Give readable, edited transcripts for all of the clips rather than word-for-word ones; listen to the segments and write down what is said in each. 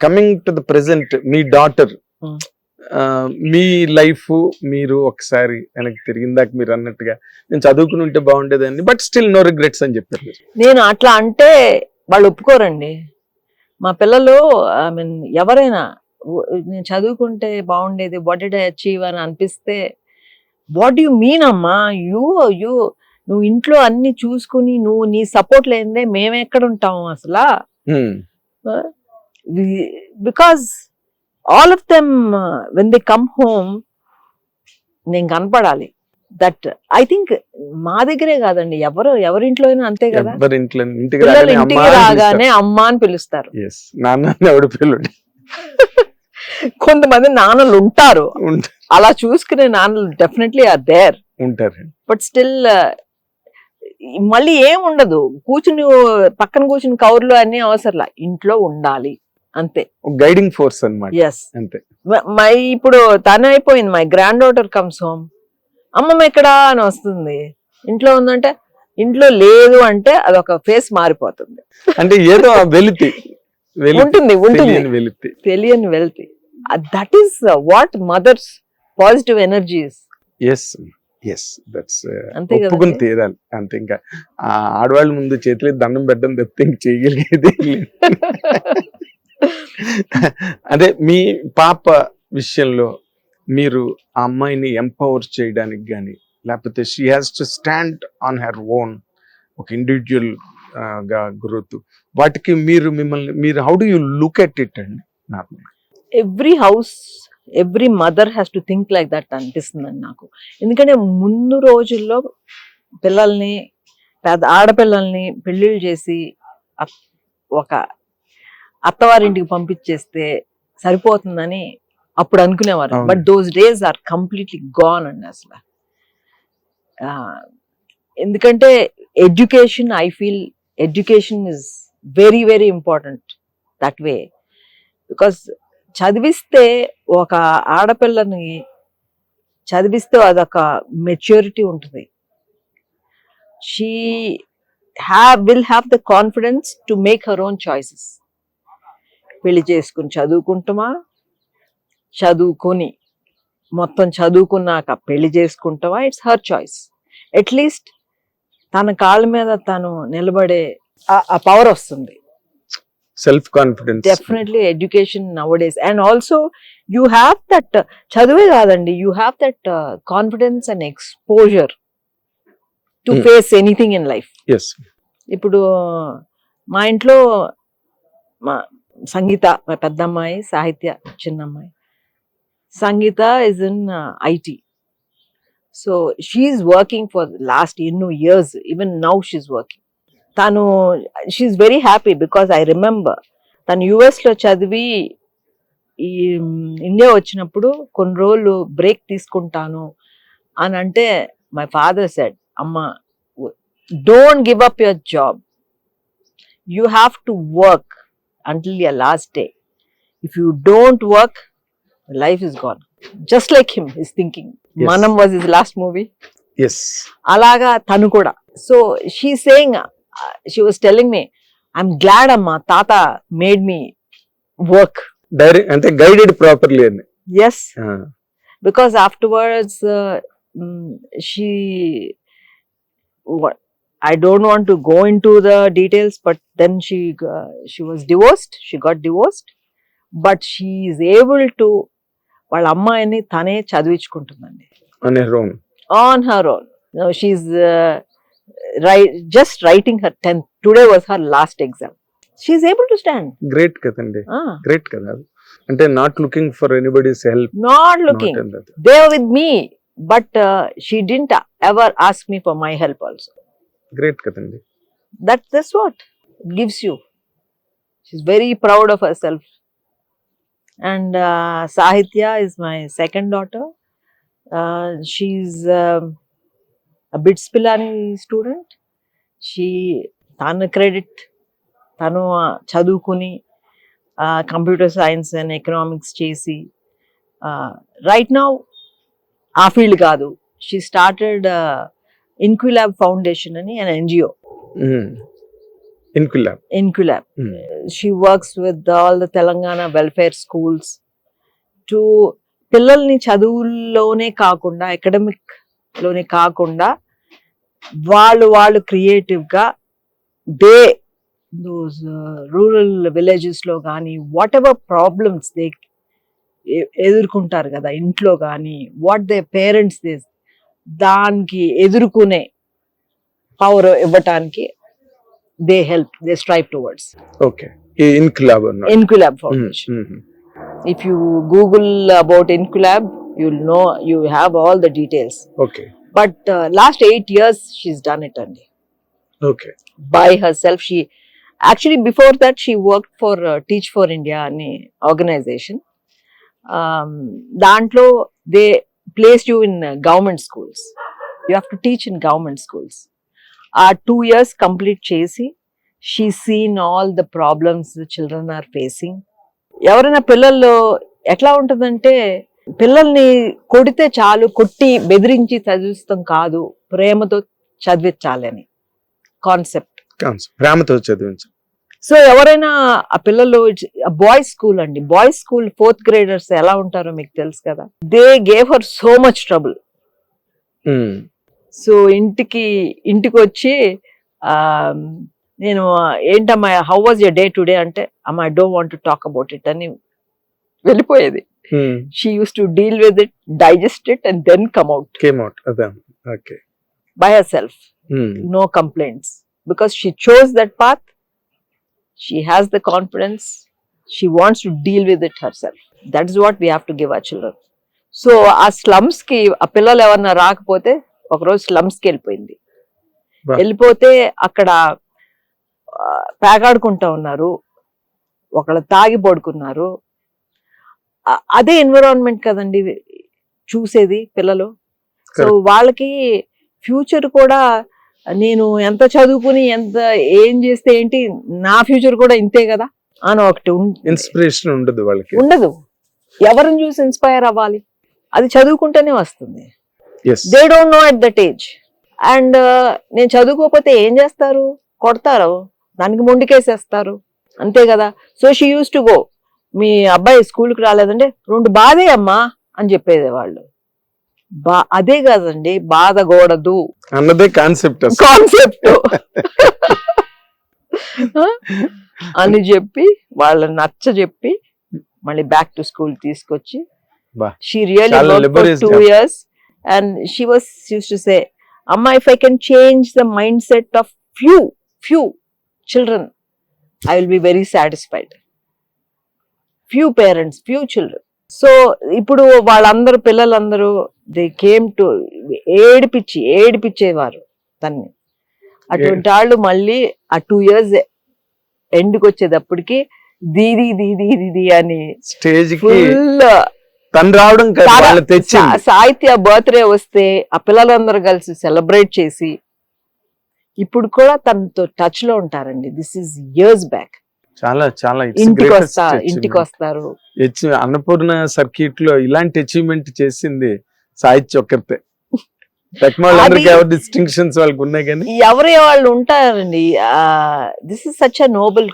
Coming to the present me daughter me life మీరు ఒకసారి వెనక్కి తిరిగిందాక మీరు అన్నట్టుగా నేను చదువుకుని ఉంటే బాగుండేదండి బట్ స్టిల్ నో రిగ్రెట్స్ అని చెప్పారు మీరు. నేను అట్లా అంటే వాళ్ళు ఒప్పుకోరండి. మా పిల్లలు ఐ మీన్ ఎవరైనా నేను చదువుకుంటే బాగుండేది, వాట్ డిడ్ ఐ అచీవ్ అని అనిపిస్తే, వాట్ యు మీన్ అమ్మా, నువ్వు ఇంట్లో అన్ని చూసుకుని నువ్వు నీ సపోర్ట్ లేనిదే మేము ఎక్కడ ఉంటాము అసలు. Because all of them when they come home నేను కనపడాలి. దట్ ఐ థింక్ మా దగ్గరే కాదండి, ఎవరింట్లో అయినా అంతే కదా. పిల్లలు ఇంటికి రాగానే అమ్మ అని పిలుస్తారు. కొంతమంది నాన్నలు ఉంటారు, అలా చూసుకునే నాన్నలు డెఫినెట్లీ ఆర్ దేర్ ఉంటారు. బట్ స్టిల్ మళ్ళీ ఏం ఉండదు, కూర్చుని పక్కన కూర్చుని కౌరులు అన్ని అవసరంలా, ఇంట్లో ఉండాలి అంతే. గైడింగ్ ఫోర్స్ అన్నమాట. ఎస్ అంతే. ఇప్పుడు తను అయిపోయింది, my grand daughter comes home, అమ్మమ్మ ఎక్కడా అని వస్తుంది. ఇంట్లో ఉందంటే ఇంట్లో లేదు అంటే అదొక ఫేస్ మారిపోతుంది. అంటే ఏదో వెలితి ఉంటుంది తెలియని వెలితి. That is what mothers positive energies. ఒప్పుకుని తీరాలి అంతే. ఇంకా ఆడవాళ్ళ ముందు చేతులు దండం పెట్టడం తప్పితే ఇంక చేయగలిగేది. అదే మీ పాప విషయంలో మీరు ఆ అమ్మాయిని ఎంపవర్ చేయడానికి కానీ, లేకపోతే she has to stand on her own, ఒక ఇండివిజువల్ గా గ్రోత్, వాటికి మీరు how do you look at it అండి? Every house, every mother has to think like that అనిపిస్తుందండి నాకు. ఎందుకంటే ముందు రోజుల్లో పిల్లల్ని, ఆడపిల్లల్ని పెళ్ళిళ్ళు చేసి ఒక అత్తవారింటికి పంపించేస్తే సరిపోతుందని అప్పుడు అనుకునేవారు. But those days are completely gone అండి అసలు. ఎందుకంటే education, I feel education is very very important that way. Because చదివిస్తే, ఒక ఆడపిల్లని చదివిస్తే అదొక మెచ్యూరిటీ ఉంటుంది. She will have the confidence to make her own choices. పెళ్లి చేసుకుని చదువుకుంటామా, చదువుకొని మొత్తం చదువుకున్నాక పెళ్లి చేసుకుంటావా, ఇట్స్ హర్ చాయిస్. అట్లీస్ట్ తన కాళ్ళ మీద తను నిలబడే ఆ పవర్ వస్తుంది. Self confidence definitely education nowadays. And also you have that, చదువే కాదండి, you have that confidence and exposure to face anything in life. ఇప్పుడు మా ఇంట్లో మా సంగీత, మా పెద్దమ్మాయి, సాహిత్య చిన్నమ్మాయి. Sangeetha is in IT, so she's working for last ఎన్నో years, even now she's working. తను she's very happy because I remember తను US లో చదివి ఈ ఇండియా వచ్చినప్పుడు కొన్ని రోజులు బ్రేక్ తీసుకుంటాను అని అంటే, మై ఫాదర్ సెడ్, అమ్మా don't give up your job, you have to work until your last day. If you don't work, life is gone. Just like him, he's thinking. Yes. Manam was his last movie. Yes. Alaga tanu kuda. So she's saying, she was telling me, I'm glad amma tata made me work. Direct ante guided properly ani. Yes. Because afterwards she what I don't want to go into the details, but then she was divorced. She got divorced, but she is able to వాళ్ళ అమ్మాయిని తనే చదివించుకుంటుందండి. On her own. No, she's just writing her 10th. Today was her last exam. She is able to stand. Great kadandi. Great kada. Ante not looking for anybody's help. Not looking. They were with me, but she didn't ever ask me for my help also. Great kadandi. That's what it gives you. She's very proud of herself. And Sahitya is my second daughter. She's a BITS Pilani student. Tanu credit, tanu chadukuni computer science and economics chesi. Right now, aa field kaadu. She started Inquilab Foundation ani an NGO. Inquilab. Inquilab. Hmm. She works with all the Telangana welfare schools to పిల్లల్ని చదువుల్లోనే కాకుండా academic లోనే కాకుండా వాళ్ళు creative గా those rural villages లో కానీ what ever problems they ఎదుర్కొంటారు కదా ఇంట్లో కానీ వాట్ దే పేరెంట్స్ దానికి ఎదుర్కొనే పవర్ ఇవ్వటానికి they help they strive towards Okay. Inquilab అన్నారు. Inquilab Foundation. If you Google about Inquilab, you'll know, you have all the details. Okay. But last 8 years, she's done it only Okay. by herself. She actually, before that, she worked for Teach for India ani organization. Dantlo, they placed you in government schools. You have to teach in government schools. 2 years complete chesi. She's seen all the problems the children are facing. ఎవరైనా పిల్లల్లో ఎట్లా ఉంటుందంటే పిల్లల్ని కొడితే చాలు, కొట్టి బెదిరించి చదివిస్తాం కాదు, ప్రేమతో చదివించాలని కాన్సెప్ట్. ప్రేమతో చదివించాలి. సో ఎవరైనా ఆ పిల్లలు బాయ్స్ స్కూల్ అండి, బాయ్స్ స్కూల్ 4th graders ఎలా ఉంటారో మీకు తెలుసు కదా. They gave her so much trouble. So ఇంటికి వచ్చి నేను ఏంటమ్మా how was your day today అంటే అమ్మా I don't want to talk about it అని వెళ్ళిపోయేది. She use to deal with it, digest it and then come out by herself. No complaints because she chose that path. She has the confidence. She wants to deal with it her self. That is what we have to give our children. So ఆ slums కి ఆ పిల్లలు ఎవరన్నా రాకపోతే ఒకరోజు slums కి వెళ్ళిపోయింది. వెళ్ళిపోతే అక్కడ పేకాడుకుంటా ఉన్నారు, ఒకళ్ళు తాగి పడుకున్నారు. అదే ఎన్విరాన్మెంట్ కదండి చూసేది పిల్లలు. సో వాళ్ళకి ఫ్యూచర్ కూడా నేను ఎంత చదువుకుని ఎంత ఏం చేస్తే ఏంటి, నా ఫ్యూచర్ కూడా ఇంతే కదా అని ఒకటి ఇన్స్పిరేషన్ ఉండదు వాళ్ళకి. ఉండదు. ఎవరిని చూసి ఇన్స్పైర్ అవ్వాలి? అది చదువుకుంటేనే వస్తుంది. They don't know at that age. And నేను చదువుకోకపోతే ఏం చేస్తారు? కొడతారు, దానికి మొండికేసేస్తారు, అంతే కదా. So she use to go. మీ అబ్బాయి స్కూల్కి రాలేదంటే 2 బాధే అమ్మా అని చెప్పేది వాళ్ళు. అదే కదండి, బాధకూడదు అన్నదే కాన్సెప్ట్ అని చెప్పి వాళ్ళని నచ్చ చెప్పి మళ్ళీ బ్యాక్ టు స్కూల్ తీసుకొచ్చి she really worked for 2 years and she used to say, Amma, if I can change the mindset of few children, I will be very satisfied. Few parents, few children. So ఇప్పుడు వాళ్ళందరూ పిల్లలందరూ they came to ఏడిపించేవారు తన్ని. అటువంటి వాళ్ళు మళ్ళీ ఆ 2 years ఎండ్కి వచ్చేటప్పటికి దీది అని స్టేజ్ ఫుల్ రావడం. సాహిత్య బర్త్డే వస్తే ఆ పిల్లలందరూ కలిసి సెలబ్రేట్ చేసి ఇప్పుడు కూడా తనతో టచ్ లో ఉంటారండి. This is years back. చాలా ఇంటికి వస్తారు. అన్నపూర్ణ సర్క్యూట్ లో ఇలాంటి అచీవ్మెంట్ చేసింది సాహిత్య ఒక్కరితే. డిస్టింక్షన్స్ వాళ్ళకి ఉన్నాయి కానీ ఎవరి వాళ్ళు ఉంటారండి. This is such a noble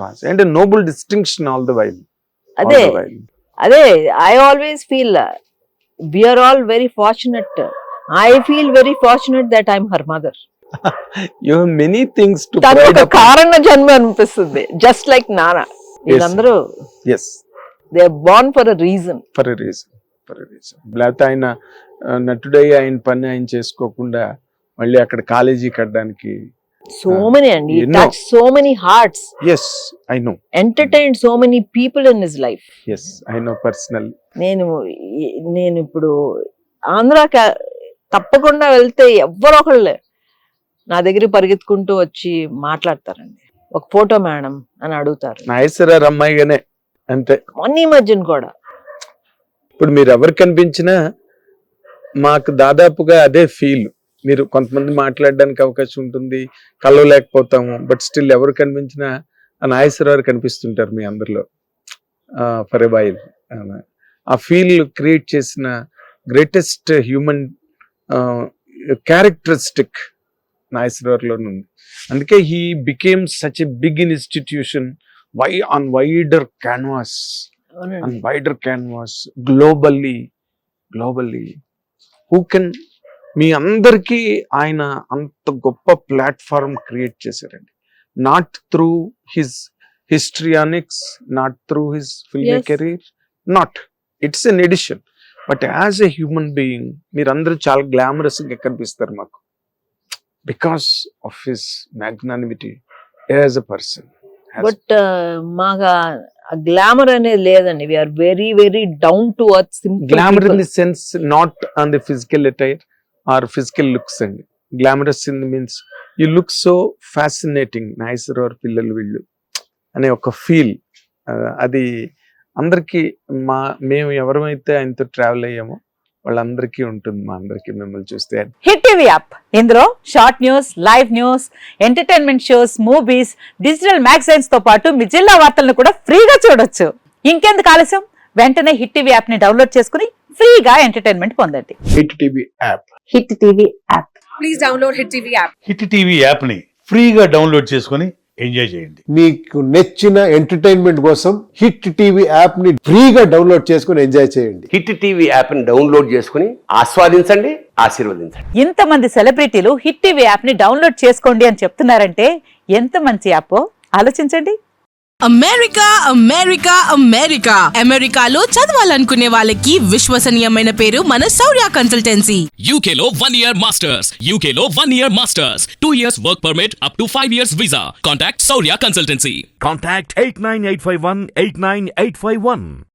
cause and noble distinction all the while. అదే I always feel we are all very fortunate. I feel very fortunate that I'm her mother. You have many things to tanu oka karana janma anpistundi, just like Nana. Illandaru they are born for a reason. లేకపోతే ఆయన నటుడై ఆయన పని ఆయన చేసుకోకుండా మళ్ళీ అక్కడ college కట్టడానికి so many and he touched so many hearts. Yes, I know. Entertained so many people in his life. Yes, I know personally. నేను ఇప్పుడు ఆంధ్రాకి తప్పకుండా వెళ్తే ఎవ్వరో ఒకళ్ళే నా దగ్గర పరిగెత్తుకుంటూ వచ్చి మాట్లాడతారండి. ఒక ఫోటో మేడం అని అడుగుతారు. నాయసరారు అమ్మాయిగానే అంతే. మొన్న మధ్యన కూడా ఇప్పుడు మీరు ఎవరు కనిపించినా మాకు దాదాపుగా అదే ఫీల్. మీరు కొంతమంది మాట్లాడడానికి అవకాశం ఉంటుంది, కలవలేకపోతాము, బట్ స్టిల్ ఎవరు కనిపించినా నాయసరారు కనిపిస్తుంటారు మీ అందరిలో ఫర్ ఎ వైల్. ఆ ఫీల్ క్రియేట్ చేసిన గ్రేటెస్ట్ హ్యూమన్ క్యారెక్టరిస్టిక్ నాగేశ్వరరావులోనే ఉంది. అందుకే he became such a big institution on wider canvas, అవునండి. గ్లోబల్లీ హూ కెన్, మీ అందరికీ ఆయన అంత గొప్ప ప్లాట్ఫామ్ క్రియేట్ చేశారండి. Not through his histrionics, not through his film Yes. career, not, it's an addition, but as a human being మీరందరూ చాలా glamorous గా కనిపిస్తారు మాకు because of his magnanimity as a person. But మాకు గ్లామర్ అనేది లేదండి. We are very very down to earth, simple glamour in the sense not on the physical attire or physical looks అండి. Glamorous in the means you look so fascinating, Nageswara Rao పిల్లలు వీళ్ళు అనే ఒక feel, అది అందరికీ మేము ఎవరైతే ఆయనతో ట్రావెల్ అయ్యామో వాళ్ళందరికీ ఉంటుంది, మా అందరికీ మిమ్మల్ని చూస్తే. హిట్ టీవీ యాప్, ఇందులో short news, live news, entertainment shows, movies, digital magazines తో పాటు మీ జిల్లా వార్తలను కూడా ఫ్రీగా చూడొచ్చు. ఇంకెందుకు ఆలస్యం, వెంటనే హిట్ టీవీ యాప్ ని డౌన్లోడ్ చేసుకుని ఫ్రీగా ఎంటర్టైన్మెంట్ పొందండి. Hit TV app, hit TV app, please download hit TV app. Hit TV యాప్ని ఫ్రీగా డౌన్లోడ్ చేసుకొని ఎంజాయ్ చేయండి. మీకు నచ్చిన ఎంటర్టైన్మెంట్ కోసం హిట్ టీవీ యాప్ ని ఫ్రీగా డౌన్లోడ్ చేసుకుని ఎంజాయ్ చేయండి. హిట్ టీవీ యాప్ని డౌన్లోడ్ చేసుకుని ఆస్వాదించండి, ఆశీర్వదించండి. ఇంతమంది సెలబ్రిటీలు హిట్ టీవీ యాప్ ని డౌన్లోడ్ చేసుకోండి అని చెప్తున్నారంటే ఎంత మంచి యాప్ ఆలోచించండి. అమెరికా అమెరికా అమెరికా అమెరికాలో చదవాలనుకునే వాళ్ళకి విశ్వసనీయమైన పేరు మన శౌర్య consultancy. UK Law 1 Year Masters. UK Law 1 Year Masters. 2 years work permit up to 5 years visa. Contact Saurya Consultancy. Contact 89851 89851.